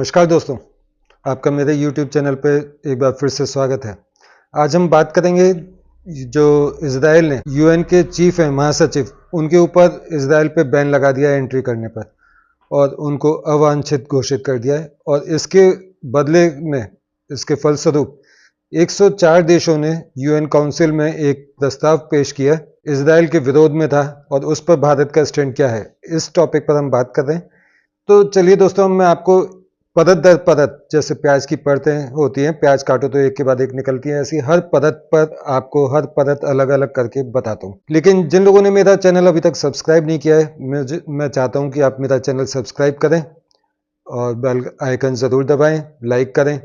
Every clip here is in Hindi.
नमस्कार दोस्तों, आपका मेरे YouTube चैनल पे एक बार फिर से स्वागत है। आज हम बात करेंगे जो इजराइल ने यूएन के चीफ हैं महासचिव, उनके ऊपर इजराइल पे बैन लगा दिया है एंट्री करने पर और उनको अवांछित घोषित कर दिया है। और इसके बदले में, इसके फलस्वरूप 104 देशों ने यूएन काउंसिल में एक प्रस्ताव पेश किया, इजराइल के विरोध में था और उस पर भारत का स्टैंड क्या है, इस टॉपिक पर हम बात कर रहे हैं। तो चलिए दोस्तों, मैं आपको परत दर परत, जैसे प्याज की परतें होती हैं, प्याज काटो तो एक के बाद एक निकलती हैं, ऐसी हर परत पर आपको हर परत अलग अलग करके बताता हूँ। लेकिन जिन लोगों ने मेरा चैनल अभी तक सब्सक्राइब नहीं किया है, मैं चाहता हूँ कि आप मेरा चैनल सब्सक्राइब करें और बेल आइकन ज़रूर दबाएं, लाइक करें।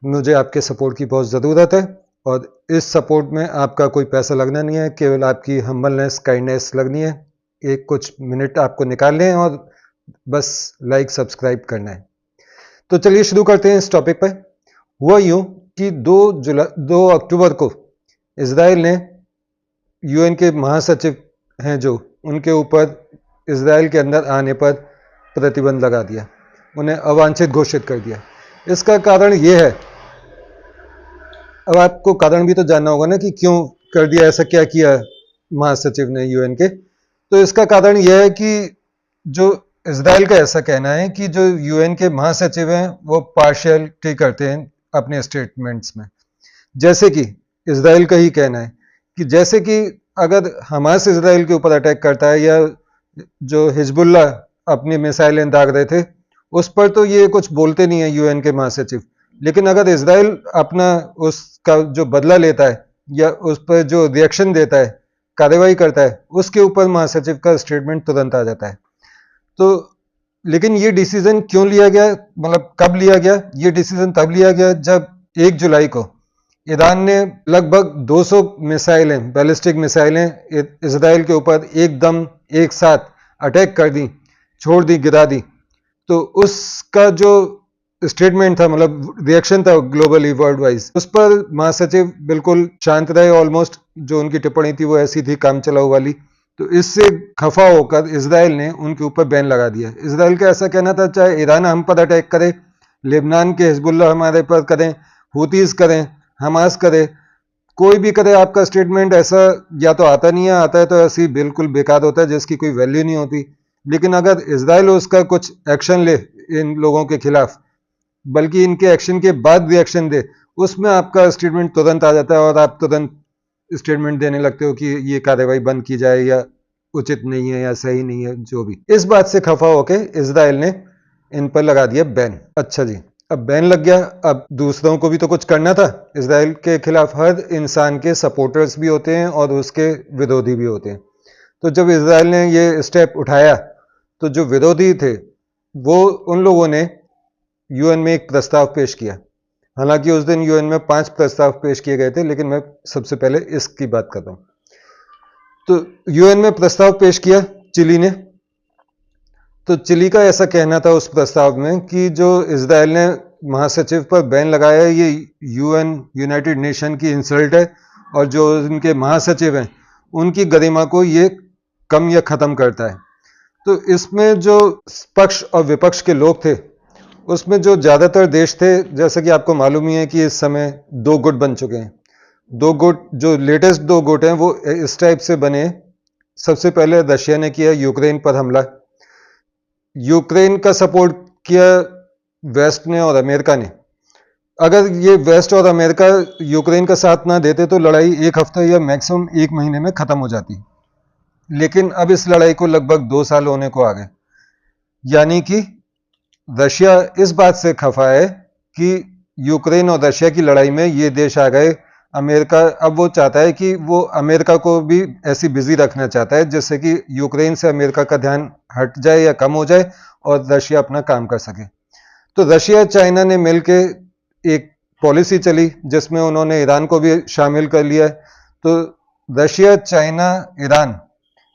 मुझे आपके सपोर्ट की बहुत ज़रूरत है और इस सपोर्ट में आपका कोई पैसा लगना नहीं है, केवल आपकी हम्बलनेस, काइंडनेस लगनी है। एक कुछ मिनट आपको निकालने हैं और बस लाइक सब्सक्राइब करना है। तो चलिए शुरू करते हैं इस टॉपिक पर। हुआ यूं कि 2 अक्टूबर को इजराइल ने यूएन के महासचिव हैं जो, उनके ऊपर इजराइल के अंदर आने पर प्रतिबंध लगा दिया, उन्हें अवांछित घोषित कर दिया। इसका कारण यह है, अब आपको कारण भी तो जानना होगा ना कि क्यों कर दिया, ऐसा क्या किया महासचिव ने यूएन के। तो इसका कारण यह है कि जो इजराइल का ऐसा कहना है कि जो यूएन के महासचिव हैं वो पार्शियलिटी करते हैं अपने स्टेटमेंट्स में। जैसे कि इजराइल का ही कहना है कि जैसे कि अगर हमास इजराइल के ऊपर अटैक करता है या जो हिजबुल्ला अपनी मिसाइलें दाग रहे थे, उस पर तो ये कुछ बोलते नहीं है यूएन के महासचिव। लेकिन अगर इजराइल अपना उसका जो बदला लेता है या उस पर जो रिएक्शन देता है, कार्रवाई करता है, उसके ऊपर महासचिव का स्टेटमेंट तुरंत आ जाता है। तो लेकिन ये डिसीजन क्यों लिया गया, मतलब कब लिया गया? ये डिसीजन तब लिया गया जब 1 जुलाई को ईरान ने लगभग 200 मिसाइलें, बैलिस्टिक मिसाइलें इजराइल के ऊपर एकदम एक साथ अटैक कर दी, छोड़ दी, गिरा दी। तो उसका जो स्टेटमेंट था, मतलब रिएक्शन था ग्लोबली, वर्ल्ड वाइज, उस पर महासचिव बिल्कुल शांत रहे। ऑलमोस्ट जो उनकी टिप्पणी थी वो ऐसी थी, काम चलाऊ वाली। तो इससे खफा होकर इजराइल ने उनके ऊपर बैन लगा दिया। इजराइल का ऐसा कहना था, चाहे ईरान हम पर अटैक करे, लेबनान के हिजबुल्ला हमारे पर करें, हुतीज करें, हमास करे, कोई भी करे, आपका स्टेटमेंट ऐसा या तो आता नहीं है, आता है तो ऐसी बिल्कुल बेकार होता है जिसकी कोई वैल्यू नहीं होती। लेकिन अगर इजराइल उसका कुछ एक्शन ले इन लोगों के खिलाफ, बल्कि इनके एक्शन के बाद रिएक्शन दे, उसमें आपका स्टेटमेंट तुरंत आ जाता है और आप तुरंत स्टेटमेंट देने लगते हो कि ये कार्रवाई बंद की जाए या उचित नहीं है या सही नहीं है, जो भी। इस बात से खफा होकर इजराइल ने इन पर लगा दिया बैन। अच्छा जी, अब बैन लग गया, अब दूसरों को भी तो कुछ करना था। इजराइल के खिलाफ हर इंसान के सपोर्टर्स भी होते हैं और उसके विरोधी भी होते हैं। तो जब इजराइल ने ये स्टेप उठाया तो जो विरोधी थे वो, उन लोगों ने यूएन में एक प्रस्ताव पेश किया। हालांकि उस दिन यूएन में 5 प्रस्ताव पेश किए गए थे, लेकिन मैं सबसे पहले इसकी बात कर रहा हूं। तो यूएन में प्रस्ताव पेश किया चिली ने। तो चिली का ऐसा कहना था उस प्रस्ताव में कि जो इजराइल ने महासचिव पर बैन लगाया है, ये यूएन, यूनाइटेड नेशन की इंसल्ट है और जो इनके महासचिव हैं उनकी गरिमा को ये कम या खत्म करता है। तो इसमें जो पक्ष और विपक्ष के लोग थे, उसमें जो ज्यादातर देश थे, जैसे कि आपको मालूम ही है कि इस समय 2 गुट बन चुके हैं। 2 गुट, जो लेटेस्ट 2 गुट हैं वो इस टाइप से बने। सबसे पहले रशिया ने किया यूक्रेन पर हमला। यूक्रेन का सपोर्ट किया वेस्ट ने और अमेरिका ने। अगर ये वेस्ट और अमेरिका यूक्रेन का साथ ना देते तो लड़ाई 1 हफ्ते या मैक्सिमम 1 महीने में खत्म हो जाती। लेकिन अब इस लड़ाई को लगभग 2 साल होने को आ गए। यानी कि रशिया इस बात से खफा है कि यूक्रेन और रशिया की लड़ाई में ये देश आ गए। अमेरिका अब वो चाहता है कि वो अमेरिका को भी ऐसी बिजी रखना चाहता है जिससे कि यूक्रेन से अमेरिका का ध्यान हट जाए या कम हो जाए और रशिया अपना काम कर सके। तो रशिया चाइना ने मिलकर एक पॉलिसी चली जिसमें उन्होंने ईरान को भी शामिल कर लिया। तो रशिया, चाइना, ईरान,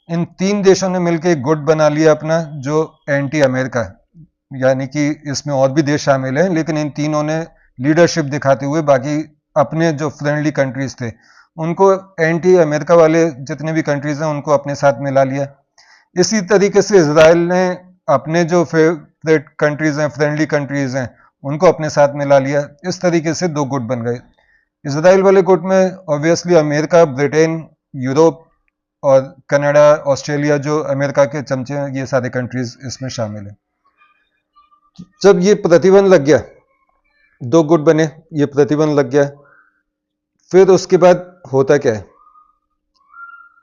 इन 3 देशों ने मिलकर एक गुट बना लिया अपना, जो एंटी अमेरिका है। यानी कि इसमें और भी देश शामिल हैं, लेकिन इन तीनों ने लीडरशिप दिखाते हुए बाकी अपने जो फ्रेंडली कंट्रीज थे उनको, एंटी अमेरिका वाले जितने भी कंट्रीज हैं उनको अपने साथ मिला लिया। इसी तरीके से इजराइल ने अपने जो कॉपरेट कंट्रीज हैं, फ्रेंडली कंट्रीज हैं, उनको अपने साथ मिला लिया। इस तरीके से दो गुट बन गए। इसराइल वाले गुट में ऑब्वियसली अमेरिका, ब्रिटेन, यूरोप और कनाडा, ऑस्ट्रेलिया, जो अमेरिका के चमचे हैं, ये सारे कंट्रीज इसमें शामिल हैं। जब ये प्रतिबंध लग गया, दो गुट बने, ये प्रतिबंध लग गया, फिर उसके बाद होता क्या है,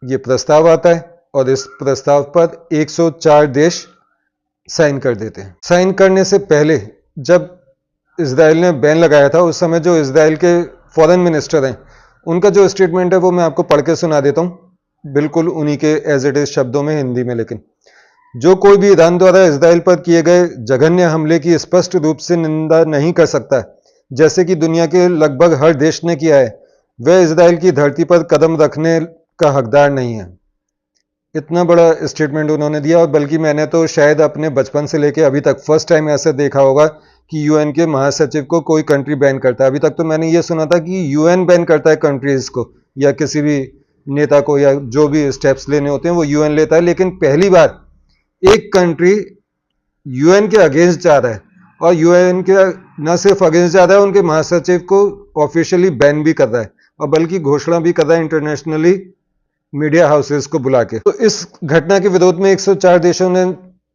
ये प्रस्ताव आता है और इस प्रस्ताव पर 104 देश साइन कर देते हैं। साइन करने से पहले जब इजराइल ने बैन लगाया था, उस समय जो इजराइल के फॉरेन मिनिस्टर हैं, उनका जो स्टेटमेंट है वो मैं आपको पढ़ के सुना देता हूं, बिल्कुल उन्हीं के एज इट इज शब्दों में, हिंदी में। लेकिन जो कोई भी ईरान द्वारा इजराइल पर किए गए जघन्य हमले की स्पष्ट रूप से निंदा नहीं कर सकता, जैसे कि दुनिया के लगभग हर देश ने किया है, वह इजराइल की धरती पर कदम रखने का हकदार नहीं है। इतना बड़ा स्टेटमेंट उन्होंने दिया। और बल्कि मैंने तो शायद अपने बचपन से लेकर अभी तक फर्स्ट टाइम ऐसा देखा होगा कि यूएन के महासचिव को कोई कंट्री बैन करता है। अभी तक तो मैंने ये सुना था कि यूएन बैन करता है कंट्रीज को, या किसी भी नेता को, या जो भी स्टेप्स लेने होते हैं वो यूएन लेता है। लेकिन पहली बार एक कंट्री यूएन के अगेंस्ट जा रहा है, और यूएन के न सिर्फ अगेंस्ट जा रहा है, उनके महासचिव को ऑफिशियली बैन भी कर रहा है, और बल्कि घोषणा भी कर रहा है इंटरनेशनली मीडिया हाउसेस को बुला के। तो इस घटना के विरोध में 104 देशों ने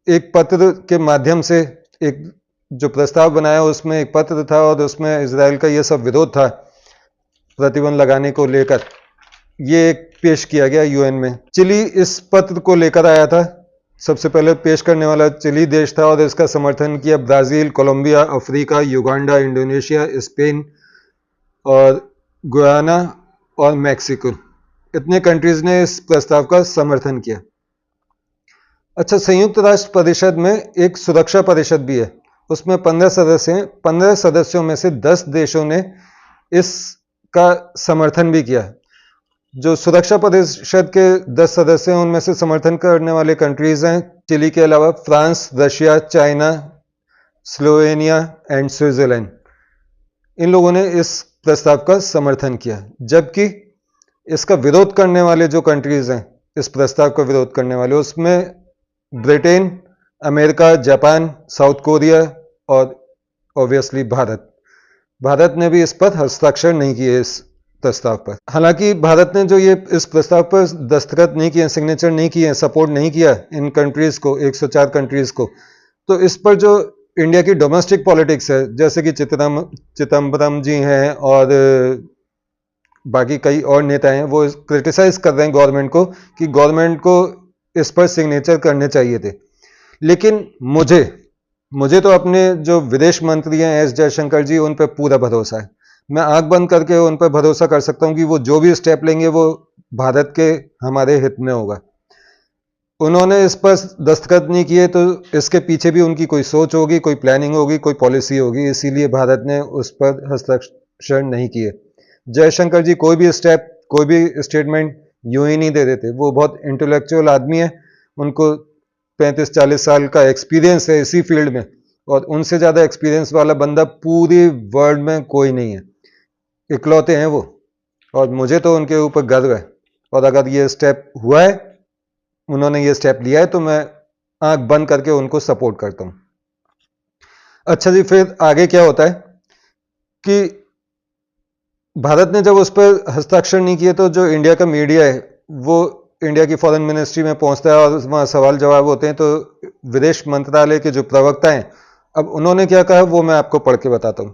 एक पत्र के माध्यम से एक जो प्रस्ताव बनाया, उसमें एक पत्र था और उसमें इजराइल का यह सब विरोध था प्रतिबंध लगाने को लेकर। ये एक पेश किया गया यूएन में। चिली इस पत्र को लेकर आया था, सबसे पहले पेश करने वाला चिली देश था, और इसका समर्थन किया Brazil, Colombia, Africa, Uganda, Indonesia, Spain और गुयाना और मैक्सिको। इतने कंट्रीज ने इस प्रस्ताव का समर्थन किया। अच्छा, संयुक्त राष्ट्र परिषद में एक सुरक्षा परिषद भी है, उसमें 15 सदस्य हैं। 15 सदस्यों में से 10 देशों ने इसका समर्थन भी किया। जो सुरक्षा परिषद के 10 सदस्य हैं, उनमें से समर्थन करने वाले कंट्रीज हैं चिली के अलावा France, Russia, China, Slovenia and Switzerland. इन लोगों ने इस प्रस्ताव का समर्थन किया। जबकि इसका विरोध करने वाले जो कंट्रीज हैं, इस प्रस्ताव का विरोध करने वाले, उसमें Britain, America, Japan, south Korea और ऑब्वियसली भारत ने भी इस पर हस्ताक्षर नहीं किए इस प्रस्ताव पर। हालांकि भारत ने जो ये इस प्रस्ताव पर दस्तखत नहीं किए, सिग्नेचर नहीं किए, सपोर्ट नहीं किया इन कंट्रीज को, 104 कंट्रीज को, तो इस पर जो इंडिया की डोमेस्टिक पॉलिटिक्स है, जैसे कि चिदम्बरम जी हैं और बाकी कई और नेता हैं, वो क्रिटिसाइज कर रहे हैं गवर्नमेंट को कि गवर्नमेंट को इस पर सिग्नेचर करने चाहिए थे। लेकिन मुझे तो अपने जो विदेश मंत्री हैं एस जयशंकर जी, उन पर पूरा भरोसा है। मैं आंख बंद करके उन पर भरोसा कर सकता हूं कि वो जो भी स्टेप लेंगे वो भारत के हमारे हित में होगा। उन्होंने इस पर दस्तखत नहीं किए तो इसके पीछे भी उनकी कोई सोच होगी, कोई प्लानिंग होगी, कोई पॉलिसी होगी, इसीलिए भारत ने उस पर हस्ताक्षर नहीं किए। जयशंकर जी कोई भी स्टेप, कोई भी स्टेटमेंट यूं ही नहीं दे देते। वो बहुत इंटेलेक्चुअल आदमी है, उनको 35-40 साल का एक्सपीरियंस है इसी फील्ड में, और उनसे ज़्यादा एक्सपीरियंस वाला बंदा पूरी वर्ल्ड में कोई नहीं है, इकलौते हैं वो। और मुझे तो उनके ऊपर गर्व है, और अगर ये स्टेप हुआ है, उन्होंने ये स्टेप लिया है, तो मैं आंख बंद करके उनको सपोर्ट करता हूं। अच्छा जी, फिर आगे क्या होता है कि भारत ने जब उस पर हस्ताक्षर नहीं किए, तो जो इंडिया का मीडिया है वो इंडिया की फॉरेन मिनिस्ट्री में पहुंचता है और वहां सवाल जवाब होते हैं। तो विदेश मंत्रालय के जो प्रवक्ता हैं, अब उन्होंने क्या कहा वो मैं आपको पढ़ के बताता हूं।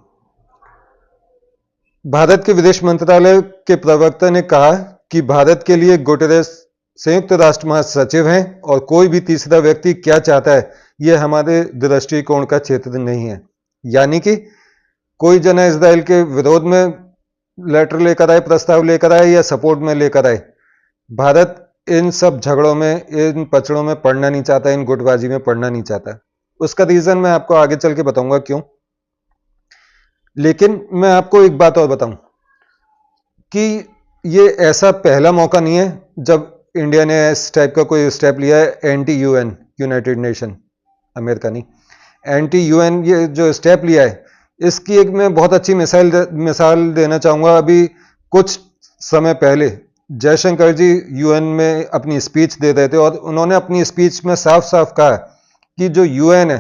भारत के विदेश मंत्रालय के प्रवक्ता ने कहा कि भारत के लिए गुटेरेस संयुक्त राष्ट्र महासचिव हैं, और कोई भी तीसरा व्यक्ति क्या चाहता है यह हमारे दृष्टिकोण का क्षेत्र नहीं है। यानी कि कोई जना इजराइल के विरोध में लेटर लेकर आए, प्रस्ताव लेकर आए या सपोर्ट में लेकर आए, भारत इन सब झगड़ों में, इन पचड़ों में पड़ना नहीं चाहता, इन गुटबाजी में पड़ना नहीं चाहता। उसका रीजन मैं आपको आगे चल के बताऊंगा क्यों। लेकिन मैं आपको एक बात और बताऊं कि ये ऐसा पहला मौका नहीं है जब इंडिया ने इस टाइप का कोई स्टेप लिया है anti UN, United nation, America नहीं, एंटी यूएन ये जो स्टेप लिया है, इसकी एक मैं बहुत अच्छी मिसाल देना चाहूंगा। अभी कुछ समय पहले जयशंकर जी यूएन में अपनी स्पीच दे रहे थे, और उन्होंने अपनी स्पीच में साफ साफ कहा कि जो यूएन है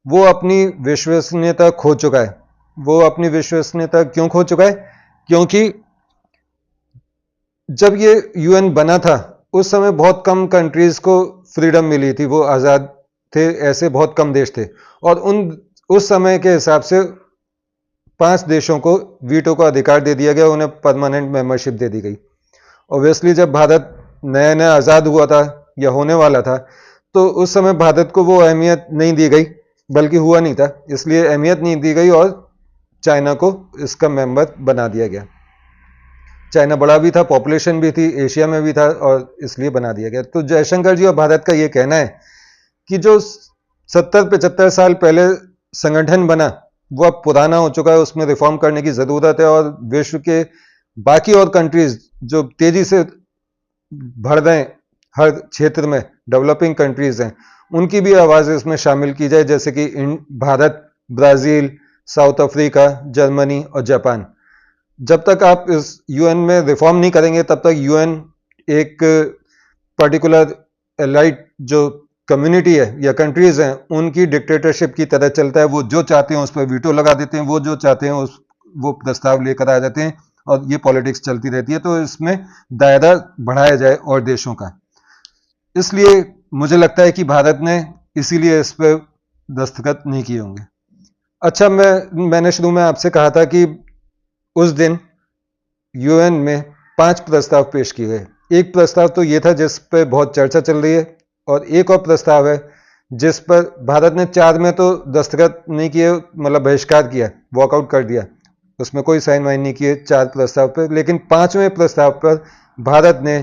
वो अपनी विश्वसनीयता खो चुका है। वो अपनी विश्वसनीयता क्यों खो चुका है? क्योंकि जब ये यूएन बना था उस समय बहुत कम कंट्रीज को फ्रीडम मिली थी, वो आज़ाद थे, ऐसे बहुत कम देश थे। और उस समय के हिसाब से 5 देशों को वीटो का अधिकार दे दिया गया, उन्हें परमानेंट मेंबरशिप दे दी गई। ऑब्वियसली जब भारत नया नया आज़ाद हुआ था या होने वाला था, तो उस समय भारत को वो अहमियत नहीं दी गई, बल्कि हुआ नहीं था, इसलिए अहमियत नहीं दी गई और चाइना को इसका मेंबर बना दिया गया। चाइना बड़ा भी था, पॉपुलेशन भी थी, एशिया में भी था, और इसलिए बना दिया गया। तो जयशंकर जी और भारत का ये कहना है कि जो 70-75 साल पहले संगठन बना वो अब पुराना हो चुका है, उसमें रिफॉर्म करने की जरूरत है, और विश्व के बाकी और कंट्रीज जो तेजी से बढ़ रहे हैं हर क्षेत्र में, डेवलपिंग कंट्रीज हैं, उनकी भी आवाज इसमें शामिल की जाए, जैसे कि Bharat, Brazil, south Africa, Germany और जापान। जब तक आप इस यूएन में रिफॉर्म नहीं करेंगे तब तक यूएन एक पर्टिकुलर एलाइट जो कम्युनिटी है या कंट्रीज हैं उनकी डिक्टेटरशिप की तरह चलता है। वो जो चाहते हैं उस पर वीटो लगा देते हैं, वो जो चाहते हैं वो प्रस्ताव लेकर आ जाते हैं, और ये पॉलिटिक्स चलती रहती है। तो इसमें दायरा बढ़ाया जाए और देशों का, इसलिए मुझे लगता है कि भारत ने इसीलिए इस पर दस्तखत नहीं किए होंगे। अच्छा, मैंने शुरू में आपसे कहा था कि उस दिन यूएन में 5 प्रस्ताव पेश किए गए। एक प्रस्ताव तो ये था जिस पर बहुत चर्चा चल रही है, और एक और प्रस्ताव है जिस पर भारत ने 4 में तो दस्तखत नहीं किए, मतलब बहिष्कार किया, वॉकआउट कर दिया, उसमें कोई साइन वाइन नहीं किए 4 प्रस्ताव पर। लेकिन 5वें प्रस्ताव पर भारत ने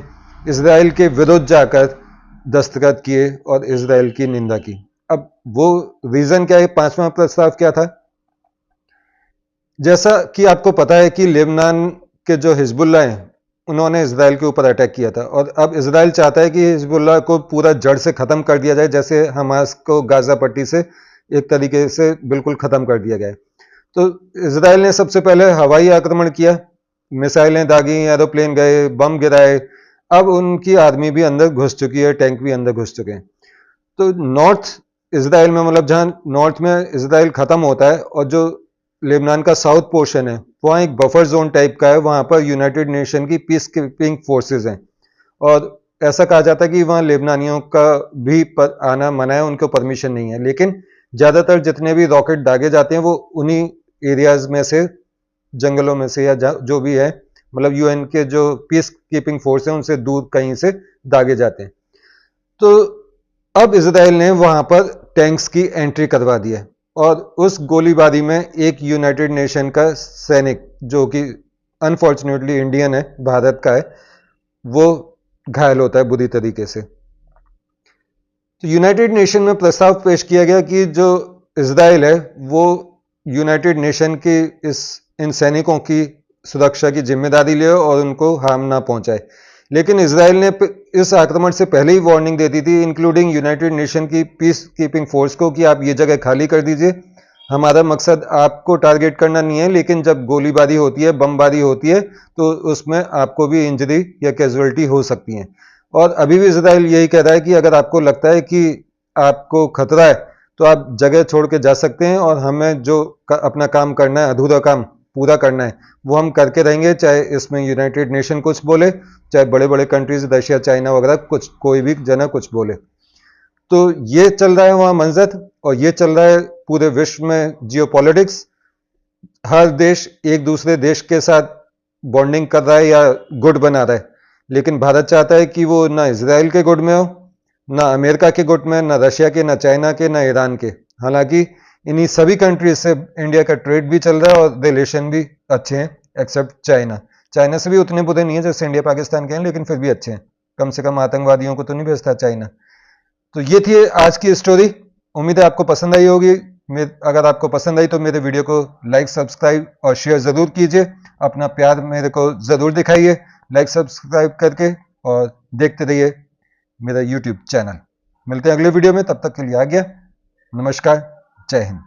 इजराइल के विरुद्ध जाकर दस्तखत किए और इजराइल की निंदा की। अब वो रीजन क्या है, 5वां प्रस्ताव क्या था? जैसा कि आपको पता है कि लेबनान के जो हिजबुल्लाह हैं उन्होंने इजराइल के ऊपर अटैक किया था, और अब इजराइल चाहता है कि हिजबुल्लाह को पूरा जड़ से खत्म कर दिया जाए, जैसे हमास को गाजा पट्टी से एक तरीके से बिल्कुल खत्म कर दिया गया। तो इजराइल ने सबसे पहले हवाई आक्रमण किया, मिसाइलें दागी, एरोप्लेन गए, बम गिराए। अब उनकी आर्मी भी अंदर घुस चुकी है, टैंक भी अंदर घुस चुके हैं। तो नॉर्थ इजराइल में, मतलब जहां नॉर्थ में इजराइल खत्म होता है और जो लेबनान का साउथ पोर्शन है, वहाँ एक बफर जोन टाइप का है, वहाँ पर यूनाइटेड नेशन की पीस कीपिंग फोर्सेज हैं, और ऐसा कहा जाता है कि वहाँ लेबनानियों का भी आना मना है, उनको परमिशन नहीं है। लेकिन ज़्यादातर जितने भी रॉकेट दागे जाते हैं वो उन्हीं एरियाज में से, जंगलों में से, या जो भी है, मतलब यूएन के जो पीस कीपिंग फोर्स है उनसे दूर कहीं से दागे जाते हैं। तो अब इजराइल ने वहाँ पर टैंक्स की एंट्री करवा दी है, और उस गोलीबारी में एक यूनाइटेड नेशन का सैनिक, जो कि अनफॉर्चुनेटली इंडियन है, भारत का है, वो घायल होता है बुरी तरीके से। तो यूनाइटेड नेशन में प्रस्ताव पेश किया गया कि जो इजराइल है वो यूनाइटेड नेशन की इन सैनिकों की सुरक्षा की जिम्मेदारी ले और उनको हार्म ना पहुंचाए। लेकिन इजराइल ने इस आक्रमण से पहले ही वार्निंग दे दी थी, इंक्लूडिंग यूनाइटेड नेशन की पीस कीपिंग फोर्स को, कि आप ये जगह खाली कर दीजिए, हमारा मकसद आपको टारगेट करना नहीं है, लेकिन जब गोलीबारी होती है, बमबारी होती है, तो उसमें आपको भी इंजरी या कैजुअलिटी हो सकती है। और अभी भी इजराइल यही कह रहा है कि अगर आपको लगता है कि आपको खतरा है तो आप जगह छोड़ के जा सकते हैं, और हमें जो अपना काम करना है, अधूरा काम पूरा करना है, वो हम करके रहेंगे, चाहे इसमें यूनाइटेड नेशन कुछ बोले, चाहे बड़े बड़े कंट्रीज रशिया, चाइना वगैरह कुछ, कोई भी जना कुछ बोले। तो ये चल रहा है वहां मंजर, और ये चल रहा है पूरे विश्व में जियोपॉलिटिक्स। हर देश एक दूसरे देश के साथ बॉन्डिंग कर रहा है या गुड बना रहा है, लेकिन भारत चाहता है कि वो ना इजराइल के गुड में हो, ना अमेरिका के गुट में, ना रशिया के, ना चाइना के, ना ईरान के। हालांकि इन्हीं सभी कंट्रीज से इंडिया का ट्रेड भी चल रहा है और रिलेशन भी अच्छे हैं, एक्सेप्ट चाइना। चाइना से भी उतने बुरे नहीं है जैसे इंडिया पाकिस्तान के हैं, लेकिन फिर भी अच्छे हैं, कम से कम आतंकवादियों को तो नहीं भेजता चाइना। तो ये थी आज की स्टोरी, उम्मीद है आपको पसंद आई होगी। अगर आपको पसंद आई तो मेरे वीडियो को लाइक, सब्सक्राइब और शेयर जरूर कीजिए, अपना प्यार मेरे को जरूर दिखाइए लाइक सब्सक्राइब करके, और देखते रहिए मेरा YouTube चैनल। मिलते हैं अगले वीडियो में, तब तक के लिए आ गया, नमस्कार, जय हिंद।